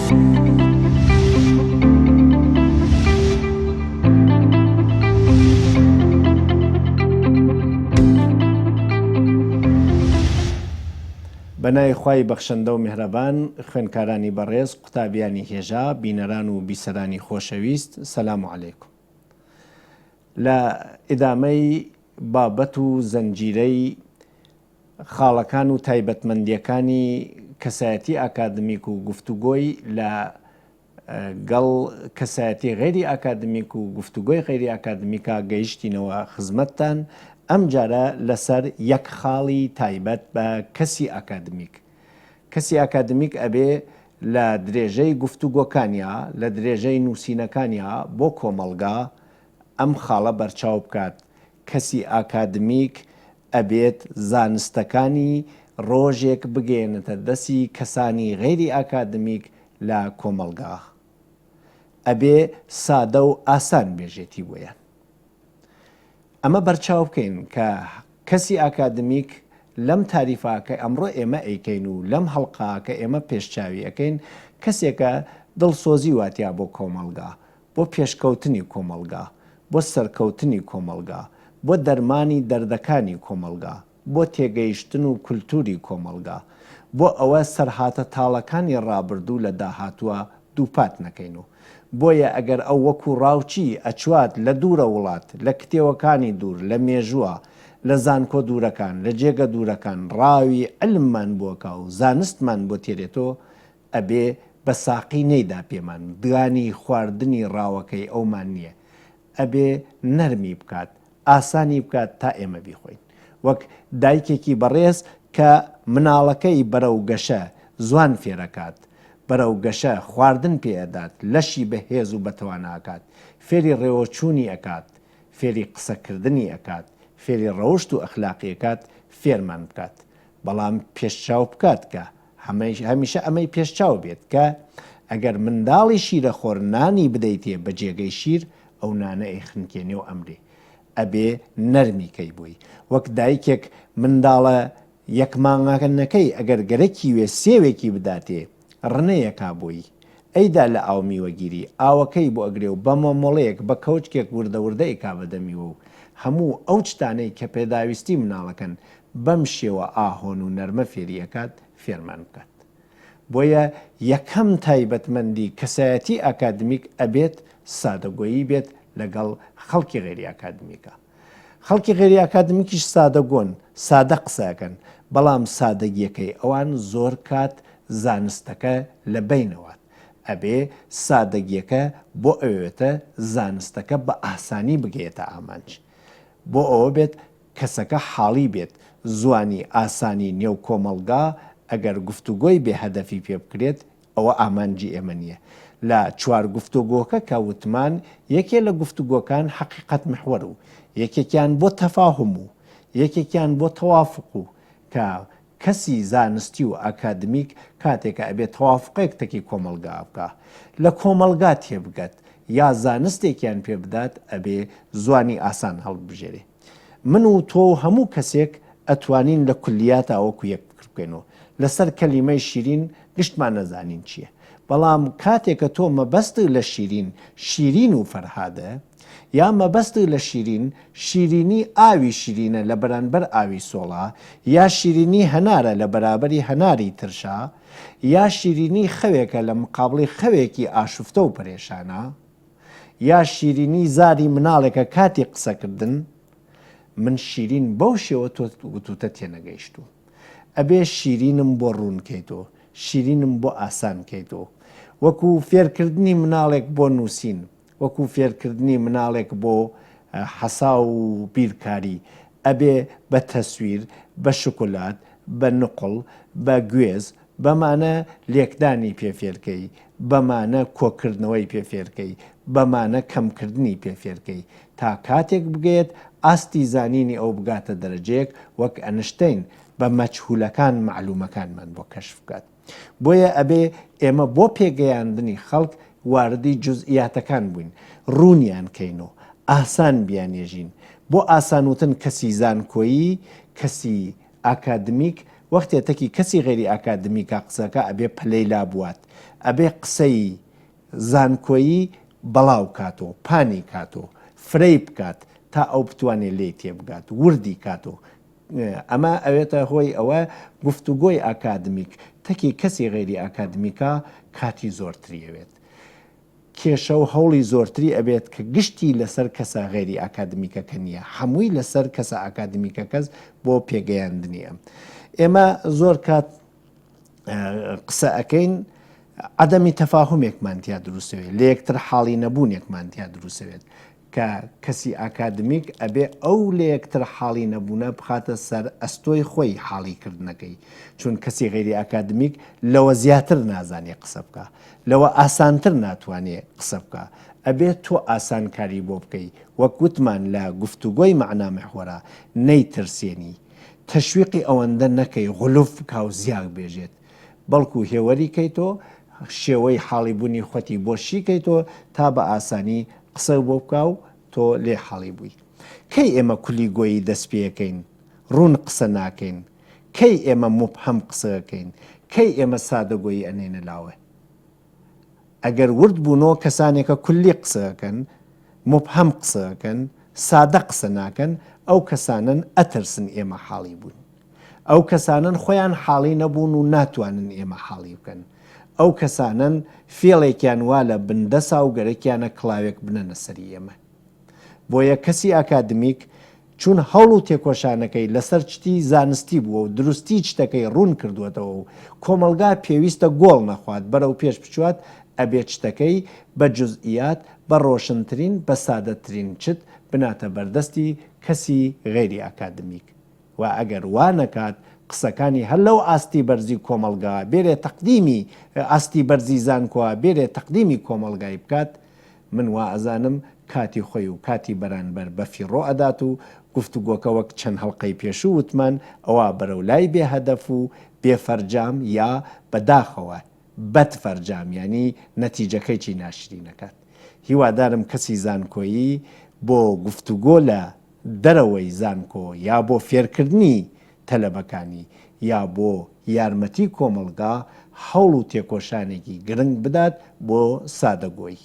بەنای خوای بەخشەندە و میهرەبان، خوێندکارانی بەڕێز، قوتابیانی هێژا، بینەران و بیسەرانی خۆشەویست، سەلام عەلەیکم. لە ئیدامەی بابەت و زەنجیرەی خاڵەکان و تایبەتمەندیەکانی کەسایەتی ئاکادمیک و گفتوگۆی لەگەڵ کەسایەتی غێری ئاکادمیک و گفتوگۆی غێری ئاکادمیکا گەیشتینەوە خزمەتتان. ئەم جارە لەسەر یەک خاڵی تایبەت بە کەسی ئاکادمیک. کەسی ئاکادمیک ئەبێ لە درێژەی گفتوگۆکانیا، لە درێژەی نووسینەکانیا بۆ کۆمەڵگا ئەم خاڵە بەرچاو بکات. کەسی ئاکادمیک ئەبێت زانستەکانی ڕۆژێک بگێنێتە دەستی کەسانی غێری ئاکادمیک لە کۆمەڵگا. ئەبێ سادە و ئاسان بێژێتی بۆیان. ئەمە بەرچاو بکەین کە کەسی ئاکادمیک لەم تاریفاکە ئەمڕۆ ئێمە ئەیکەین و لەم هەڵقاکە ئێمە پێشچاوی ئەەکەین کەسێکە دڵسۆزی واتیا بۆ کۆمەڵگا، بۆ پێشکەوتنی کۆمەڵگا، بۆ سەرکەوتنی کۆمەڵگا، بۆ دەرمانی دەردەکانی کۆمەڵگا، بۆ تێگەیشتن و کولتوری کۆمەڵگا، بۆ ئەوە سەرهاتە تاڵەکانی ڕابردوو لە داهاتووە دووپات نەکەین و بۆیە ئەگەر ئەو وەکو ڕاوچی ئەچوات لە دوورە وڵات، لە کتێوەکانی دوور، لە مێژووە، لە زانکۆ دوورەکان، لە جێگە دوورەکان ڕاوی علممان بۆکە و زانستمان بۆ تێرێتەوە، ئەبێ بە ساقی نەیدا پێمان دوانی خواردنی ڕاوەکەی ئەومان نییە. ئەبێ نەرمی بکات، ئاسانی بکات تا ئێمە بیخۆین. وەک دایکێکی بەڕێز کە مناڵەکەی بەرەو گەشە زوان فێرەکات، بەرەو گەشە خواردن پێدات، لەشی بەهێز و بەتەواناکات، فێری ڕێوەچوونی ئەکات، فێری قسەکردنی ئەکات، فێری ڕەوشت و ئەخلاقیەکات فێرمان بکات. بەڵام پێشچاو بکات کە هەمیشە ئەمەی پێشچاو بێت کە ئەگەر منداڵی شیرەخۆر نانی بدەیتێ بە جێگەی شیر، ئەو نانە ئەیخنکێنێ و ئەمرێ. ئەبێ نەرمیکەی بووی. وەک دایکێک منداڵە یەک مانگەکەنەکەی ئەگەر گەرەکی وێ سێوێکی بداتێ ڕنەیەکا بووی، ئەیدا لە ئاو میوەگیری ئاوەکەی بۆ ئەگرێ و بە مۆمۆڵەیەک بە کەوچکێک وردەوردەی کا بەدەمیوە و هەموو ئەو چتانەی کە پێداویستی مناڵەکەن بەم شێوە ئاهۆن و نەرمە فێریەکات فێرمان بکات. بۆیە یەکەم تایبەتمەندی کەسایەتی ئاکادمیک ئەبێت سادەگۆیی بێت لەگەڵ خەڵکی غێری ئاکادمیکە. خەڵکی غێری ئاکادمیکیش سادەگۆن، سادە قسەکەن، بەڵام سادەگیەکەی ئەوان زۆر کات زانستەکە لە بینەوەات. ئەبێ سادەگیەکە بۆ ئەوێتە زانستەکە بە ئاسانی بگێتە ئامانج. بۆ ئەوە بێت کەسەکە حاڵی بێت زوانی ئاسانی نێو کۆمەڵگا ئەگەر گفتوگۆی بێ هەدەفی پێ بکرێت، ئەوە ئامانجی ئێمە نییە. لە چوار گفتوگۆکە کە وتمان یەکێ لە گفتوگۆکان حەقیقەت محوەر و یەکێکیان بۆ تەفاهم و یەکێکیان بۆ تەوافق و کە کەسی زانستی و ئاکادمیک کاتێکە ئەبێت تەوافقێک تەکی کۆمەڵگا بکە، لە کۆمەڵگا تێبگەت یا زانستێکیان پێ بدات، ئەبێ زوانی ئاسان هەڵبژێرێ. من و تۆ هەموو کەسێک ئەتوانین لە کولیاتە وەکو یەک بکر بکەینەوە. لەسەر کەلیمەی شیرین گشتمان نەزانین چییە، بەڵام کاتێکە تۆ مەبەست لە شیرین و فەرهادە، یا مەبەست لە شیرینی ئاوی شیرینە لە بەرانبەر ئاوی سۆڵا، یا شیرینی هەنارە لە بەرابەری هەناری ترشا، یا شیرینی خەوێکە لە مقابڵی خەوێکی ئاشفتە و پەرێشانە، یا شیرینی زاری مناڵێکە کاتی قسەکردن، من شیرین بەو شێوە تۆ وتوتە تێنەگەیشتوو. ئەبێ شیرینم بۆ ڕوونکەیتەوە، شیرینم بۆ ئاسان کەیتەوە. وەکو فێرکردنی مناڵێک بۆ نووسین، وەکو فێرکردنی مناڵێک بۆ حەسا و بیرکاری، ئەبێ بە تەسویر، بە شکلات، بە نقڵ، بە گوێز، بەمانە لێکدانی پێفێرکەی، بەمانە کۆکردنەوەی پێفێرکەی، بەمانە کەمکردنی پێفێرکەی، تا کاتێک بگێت ئاستی زانینی ئەو بگاتە دەرەجەیەک وەک ئەنشتین بە مەجهولەکان معلومەکانمان بۆ کەشف بکات. بۆیە ئەبێ ئێمە بۆ پێگەیاندنی خەڵک واردی جزئیاتەکان بووین، ڕوونیان کەینەوە، ئاسان بیانێژین. بۆ ئاسانوتن کەسی زانکۆیی، کەسی ئاکادمیک وەختێتەکی کەسی غێری ئاکادمیکە قسەکە ئەبێ پلەی لابوات، ئەبێ قسەی زانکۆیی بەڵاو کاتۆ، پانی کاتۆ، فرەی بکات تا ئەو بتوانێت لێ تێبگات، وردی کاتۆ. ئەمە ئەوێتە هۆی ئەوە گفتوگۆی ئاکادمیک. تەکی کەسی غێری ئاکادمیکە کاتی زۆرتریەوێت، کێشە و هەوڵی زۆرتری ئەبێت کە گشتی لەسەر کەسە غێری ئاکادمیکەکە نییە، هەمووی لەسەر کەسە ئاکادمیکە کەس بۆ پێگەیاندنیە. ئێمە زۆر کات قسە ئەەکەین عەدەمی تەفاهومێکمان تیا دروستەوێت، لە یەکتر حاڵی نەبوونێکمان تیا دروستەوێت کە کەسی ئاکادمیک ئەبێ ئەو لە یەکتر حاڵی نەبوونە بخاتە سەر ئەستۆی خۆی حاڵیکردنەکەی، چون کەسی غێری ئاکادمیک لەوە زیاتر نازانێ قسە بکە، لەوە ئاسانتر ناتوانێت قسە بکە. ئەبێت تۆ ئاسانکاری بۆ بکەی، وەک وتمان لە گفتوگۆی مەعنا مەحوەرە نەیترسێنی، تەشویقی ئەوەندە نەکەی غولوف بکە و زیاک بێژێت، بەڵکو هێوەری کەیتۆ، شێوەی حاڵی بوونی خۆتی بۆشی کەیتۆ تا بە ئاسانی قسە بۆ بکە و تۆ لێ حاڵی بووی. کەی ئێمە کولی گۆیی دەست پێەکەین، ڕوون قسە ناکەین، کەی ئێمە مبهەم قسەکەین، کەی ئێمە سادەگۆیی ئەنێنە لاوە. ئەگەر ورد بوونەوە کەسانێکە کولی قسەکەن، مبهەم قسەکەن، سادە قسە ناکەن، ئەو کەسانن ئەترسن ئێمە حاڵی بوون، ئەو کەسانن خۆیان حاڵی نەبوون و ناتوانن ئێمە حاڵی بکەن، ئەو کەسانن فێڵێکیان وا لە بندەسا و گەرەکیانە کڵاوێک بنەنە سەری ئێمە. بۆیە کەسی ئاکادمیک چون هەوڵ و تێکۆشانەکەی لەسەر چتی زانستی بووە و دروستی شتەکەی ڕوون کردوێتەوە و کۆمەلگا پێویستە گۆڵ نەخوات بەرەو پێش بچوات، ئەبێت شتەکەی بە جوزئیات بە ڕۆشنترین بە سادەترین چت بناتە بەردەستی کەسی غێری ئاکادمیک. و ئەگەر وا نەکات قسەکانی هەر لەو ئاستی بەرزی کۆمەلگا بێرێ تەقدیمی ئاستی بەرزی زانکۆوە بێرێ تەقدیمی کۆمەلگای بکات، من وا ئەزانم کاتی خۆی و کاتی بەرانبەر بەفیڕۆ ئەدات و گفتوگۆکە وەک چەند هەڵقەی پێشوو وتمان ئەوە بەرەو لای بێهەدەف و بێفەرجام یا بەداخەوە بەد فەرجام، ینی نەتیجەکەی چی ناشری نەکات. هیوادارم کەسی زانکۆیی بۆ گفتوگۆ لە دەرەوەی زانکۆ یا بۆ فێرکردنی تەلەبەکانی یا بۆ یارمەتی کۆمەلگا هەوڵ و تێکۆشانێکی گرنگ بدات بۆ سادەگۆی.